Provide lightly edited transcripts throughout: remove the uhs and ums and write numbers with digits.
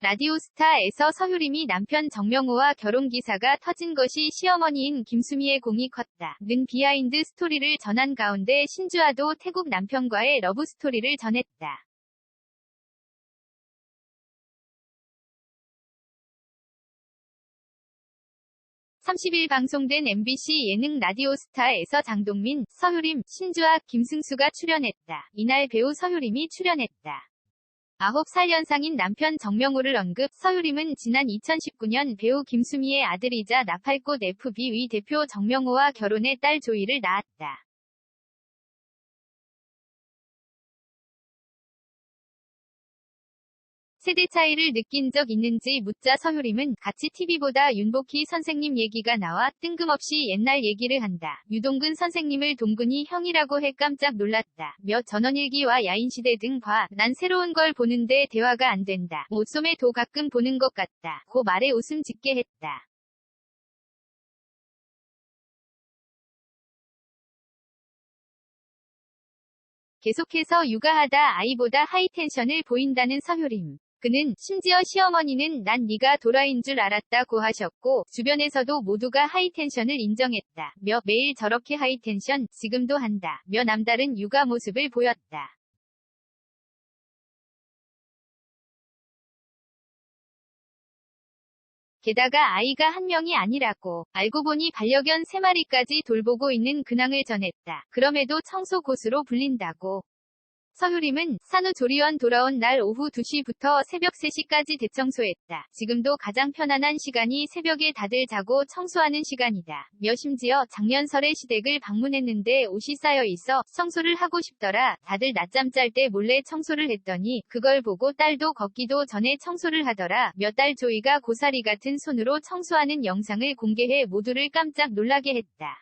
라디오스타에서 서유림이 남편 정명호와 결혼 기사가 터진 것이 시어머니인 김수미의 공이 컸다. 는 비하인드 스토리를 전한 가운데 신주아도 태국 남편과의 러브 스토리를 전했다. 30일 방송된 MBC 예능 라디오스타에서 장동민, 서유림, 신주아, 김승수가 출연했다. 이날 배우 서유림이 출연했다. 9살 연상인 남편 정명호를 언급. 서유림은 지난 2019년 배우 김수미의 아들이자 나팔꽃 FB의 대표 정명호와 결혼해 딸 조이를 낳았다. 세대 차이를 느낀 적 있는지 묻자 서유림은 같이 TV보다 윤복희 선생님 얘기가 나와 뜬금없이 옛날 얘기를 한다. 유동근 선생님을 동근이 형이라고 해 깜짝 놀랐다. 며 전원일기와 야인시대 등 봐. 난 새로운 걸 보는데 대화가 안 된다. 옷소매 도 가끔 보는 것 같다. 고 말에 웃음 짓게 했다. 계속해서 육아하다 아이보다 하이텐션을 보인다는 서유림. 그는 심지어 시어머니는 난 네가 도라인 줄 알았다고 하셨고 주변에서도 모두가 하이텐션을 인정했다. 며 매일 저렇게 하이텐션 지금도 한다. 며 남다른 육아 모습을 보였다. 게다가 아이가 한 명이 아니라고 알고 보니 반려견 3마리까지 돌보고 있는 근황을 전했다. 그럼에도 청소 고수로 불린다고. 서유림은 산후조리원 돌아온 날 오후 2시부터 새벽 3시까지 대청소했다. 지금도 가장 편안한 시간이 새벽에 다들 자고 청소하는 시간이다. 며 심지어 작년 설에 시댁을 방문했는데 옷이 쌓여 있어 청소를 하고 싶더라. 다들 낮잠 잘 때 몰래 청소를 했더니 그걸 보고 딸도 걷기도 전에 청소를 하더라. 며 딸 조이가 고사리 같은 손으로 청소하는 영상을 공개해 모두를 깜짝 놀라게 했다.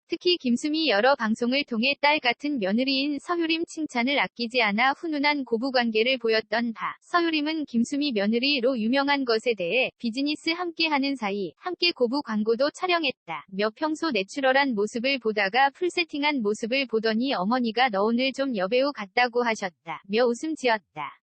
특히 김수미 여러 방송을 통해 딸 같은 며느리인 서유림 칭찬을 아끼지 않아 훈훈한 고부관계를 보였던 바. 서유림은 김수미 며느리로 유명한 것에 대해 비즈니스 함께하는 사이 함께 고부 광고도 촬영했다. 며 평소 내추럴한 모습을 보다가 풀세팅한 모습을 보더니 어머니가 너 오늘 좀 여배우 같다고 하셨다. 며 웃음 지었다.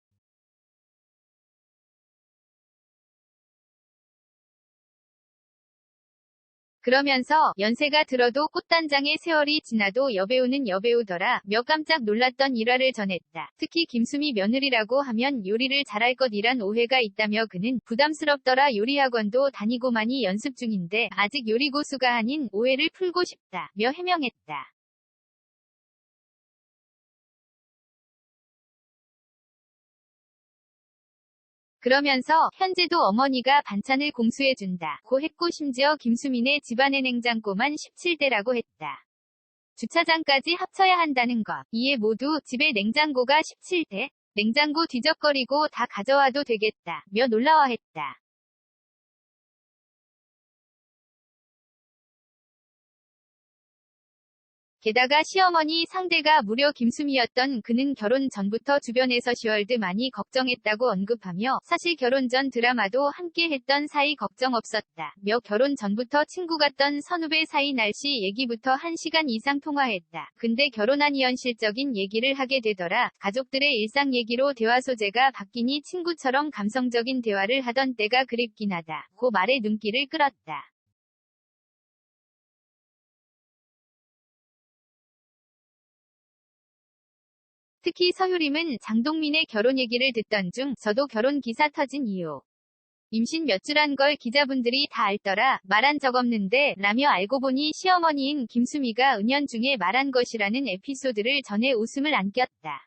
그러면서 연세가 들어도 꽃단장의 세월이 지나도 여배우는 여배우더라. 며 깜짝 놀랐던 일화를 전했다. 특히 김수미 며느리라고 하면 요리를 잘할 것이란 오해가 있다며 그는 부담스럽더라. 요리학원도 다니고 많이 연습 중인데 아직 요리 고수가 아닌 오해를 풀고 싶다. 며 해명했다. 그러면서 현재도 어머니가 반찬을 공수해준다 고 했고 심지어 김수민의 집안의 냉장고만 17대라고 했다. 주차장까지 합쳐야 한다는 것. 이에 모두 집에 냉장고가 17대? 냉장고 뒤적거리고 다 가져와도 되겠다. 며 놀라워했다. 게다가 시어머니 상대가 무려 김수미였던 그는 결혼 전부터 주변에서 시월드 많이 걱정했다고 언급하며 사실 결혼 전 드라마도 함께 했던 사이 걱정 없었다. 며 결혼 전부터 친구 같던 선후배 사이 날씨 얘기부터 1시간 이상 통화했다. 근데 결혼하니 현실적인 얘기를 하게 되더라. 가족들의 일상 얘기로 대화 소재가 바뀌니 친구처럼 감성적인 대화를 하던 때가 그립긴 하다. 고 말에 눈길을 끌었다. 특히 서유림은 장동민의 결혼 얘기를 듣던 중 저도 결혼 기사 터진 이유. 임신 몇 주 한 걸 기자분들이 다 알더라. 말한 적 없는데 라며 알고 보니 시어머니인 김수미가 은연중에 말한 것이라는 에피소드를 전해 웃음을 안겼다.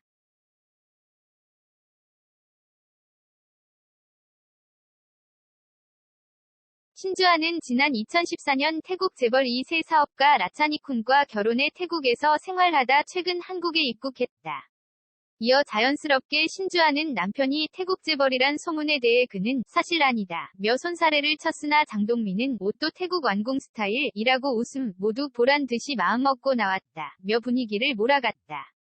신주아는 지난 2014년 태국 재벌 2세 사업가 라차니쿤과 결혼해 태국에서 생활하다 최근 한국에 입국했다. 이어 자연스럽게 신주아는 남편이 태국 재벌이란 소문에 대해 그는 사실 아니다. 며 손사래를 쳤으나 장동민은 옷도 태국 완공 스타일이라고 웃음 모두 보란 듯이 마음먹고 나왔다. 며 분위기를 몰아갔다.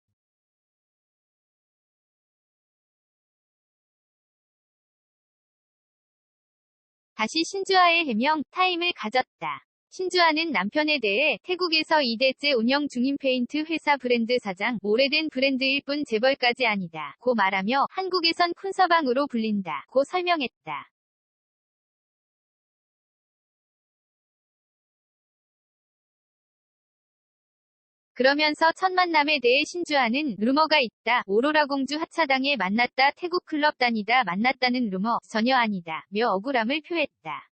다시 신주아의 해명 타임을 가졌다. 신주아는 남편에 대해 태국에서 2대째 운영 중인 페인트 회사 브랜드 사장, 오래된 브랜드일 뿐 재벌까지 아니다 고 말하며 한국에선 쿤서방으로 불린다 고 설명했다. 그러면서 첫 만남에 대해 신주아는 루머가 있다. 오로라 공주 하차당에 만났다. 태국 클럽 다니다 만났다는 루머 전혀 아니다. 며 억울함을 표했다.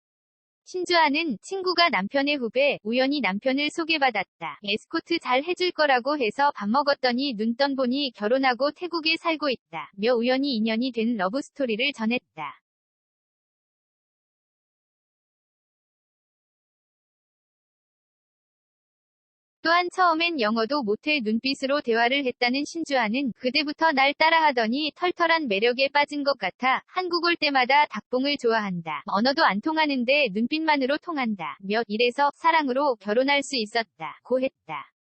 신주아는 친구가 남편의 후배, 우연히 남편을 소개받았다. 에스코트 잘 해줄 거라고 해서 밥 먹었더니 눈 떤 보니 결혼하고 태국에 살고 있다. 며 우연히 인연이 된 러브스토리를 전했다. 또한 처음엔 영어도 못해 눈빛으로 대화를 했다는 신주아는 그때부터 날 따라하더니 털털한 매력에 빠진 것 같아 한국 올 때마다 닭봉을 좋아한다. 언어도 안 통하는데 눈빛만으로 통한다. 며 이래서 사랑으로 결혼할 수 있었다. 고 했다.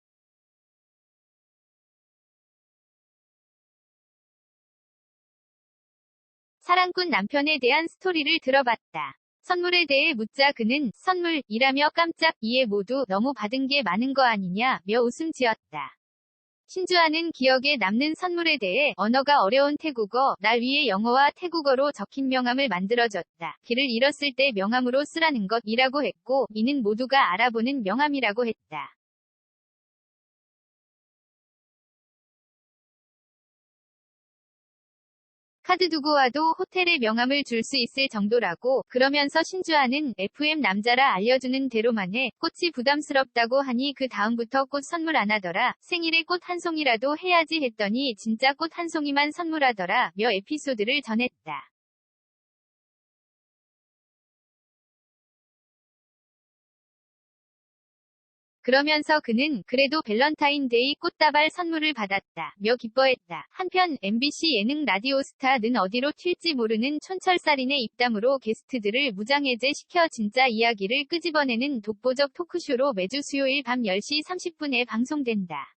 사랑꾼 남편에 대한 스토리를 들어봤다. 선물에 대해 묻자 그는 선물이라며 깜짝 이해 모두 너무 받은 게 많은 거 아니냐 며 웃음 지었다. 신주아는 기억에 남는 선물에 대해 언어가 어려운 태국어, 날 위해 영어와 태국어로 적힌 명함을 만들어줬다. 길을 잃었을 때 명함으로 쓰라는 것이라고 했고 이는 모두가 알아보는 명함이라고 했다. 카드 두고 와도 호텔에 명함을 줄 수 있을 정도라고 그러면서 신주아는 FM 남자라 알려주는 대로만 해 꽃이 부담스럽다고 하니 그 다음부터 꽃 선물 안 하더라. 생일에 꽃 한 송이라도 해야지 했더니 진짜 꽃 한 송이만 선물하더라. 며 에피소드를 전했다. 그러면서 그는 그래도 밸런타인데이 꽃다발 선물을 받았다. 며 기뻐했다. 한편 MBC 예능 라디오스타는 어디로 튈지 모르는 촌철살인의 입담으로 게스트들을 무장해제시켜 진짜 이야기를 끄집어내는 독보적 토크쇼로 매주 수요일 밤 10시 30분에 방송된다.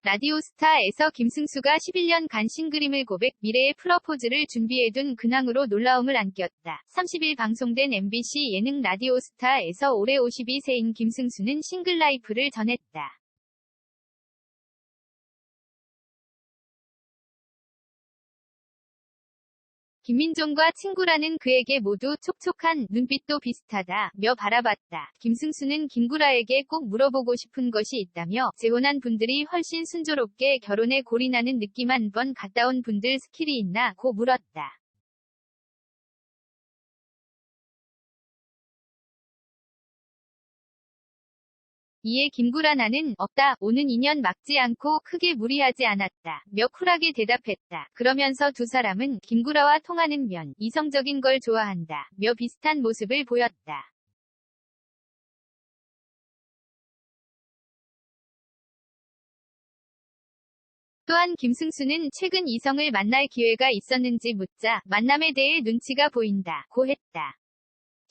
라디오스타에서 김승수가 11년간 싱글임을 고백, 미래의 프러포즈를 준비해둔 근황으로 놀라움을 안겼다. 30일 방송된 MBC 예능 라디오스타에서 올해 52세인 김승수는 싱글 라이프를 전했다. 김민종과 친구라는 그에게 모두 촉촉한 눈빛도 비슷하다 며 바라봤다. 김승수는 김구라에게 꼭 물어보고 싶은 것이 있다며 재혼한 분들이 훨씬 순조롭게 결혼에 골인하는 느낌 한 번 갔다 온 분들 스킬이 있나 고 물었다. 이에 김구라 나는 없다. 오는 인연 막지 않고 크게 무리하지 않았다. 며 쿨하게 대답했다. 그러면서 두 사람은 김구라와 통하는 면, 이성적인 걸 좋아한다. 며 비슷한 모습을 보였다. 또한 김승수는 최근 이성을 만날 기회가 있었는지 묻자 만남에 대해 눈치가 보인다. 고 했다.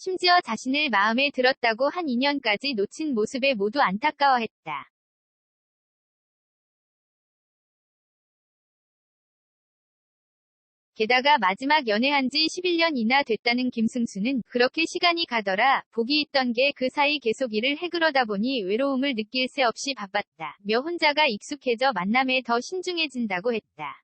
심지어 자신을 마음에 들었다고 한 인연까지 놓친 모습에 모두 안타까워했다. 게다가 마지막 연애한 지 11년이나 됐다는 김승수는 그렇게 시간이 가더라. 복이 있던 게 그 사이 계속 일을 해 그러다 보니 외로움을 느낄 새 없이 바빴다. 며 혼자가 익숙해져 만남에 더 신중해진다고 했다.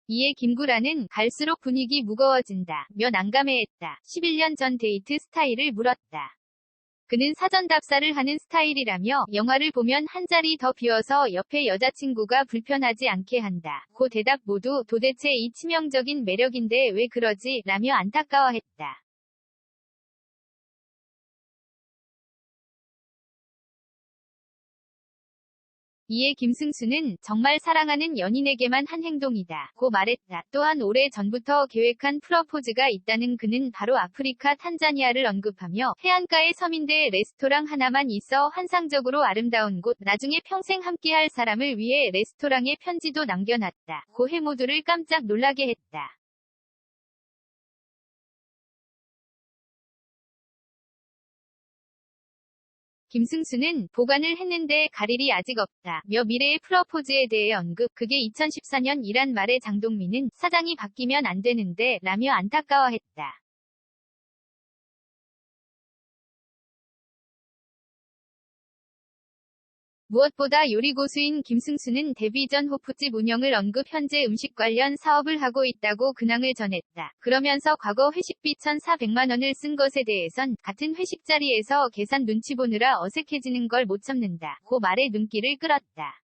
이에 김구라는 갈수록 분위기 무거워진다. 며 난감해했다. 11년 전 데이트 스타일을 물었다. 그는 사전 답사를 하는 스타일이라며 영화를 보면 한 자리 더 비어서 옆에 여자친구가 불편하지 않게 한다. 고 대답 모두 도대체 이 치명적인 매력인데 왜 그러지? 라며 안타까워했다. 이에 김승수는 정말 사랑하는 연인에게만 한 행동이다. 고 말했다. 또한 오래 전부터 계획한 프러포즈가 있다는 그는 바로 아프리카 탄자니아를 언급하며 해안가의 서민대 레스토랑 하나만 있어 환상적으로 아름다운 곳, 나중에 평생 함께할 사람을 위해 레스토랑에 편지도 남겨놨다. 고 해모두를 깜짝 놀라게 했다. 김승수는 보관을 했는데 갈 일이 아직 없다. 며 미래의 프러포즈에 대해 언급. 그게 2014년이란 말에 장동민은 사장이 바뀌면 안 되는데 라며 안타까워했다. 무엇보다 요리 고수인 김승수는 데뷔 전 호프집 운영을 언급 현재 음식 관련 사업을 하고 있다고 근황을 전했다. 그러면서 과거 회식비 1,400만 원을 쓴 것에 대해선 같은 회식 자리에서 계산 눈치 보느라 어색해지는 걸 못 참는다. 고 말에 눈길을 끌었다.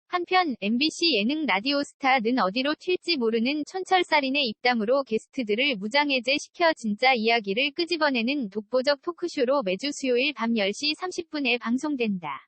한편 MBC 예능 라디오스타는 어디로 튈지 모르는 촌철살인의 입담으로 게스트들을 무장해제시켜 진짜 이야기를 끄집어내는 독보적 토크쇼로 매주 수요일 밤 10시 30분에 방송된다.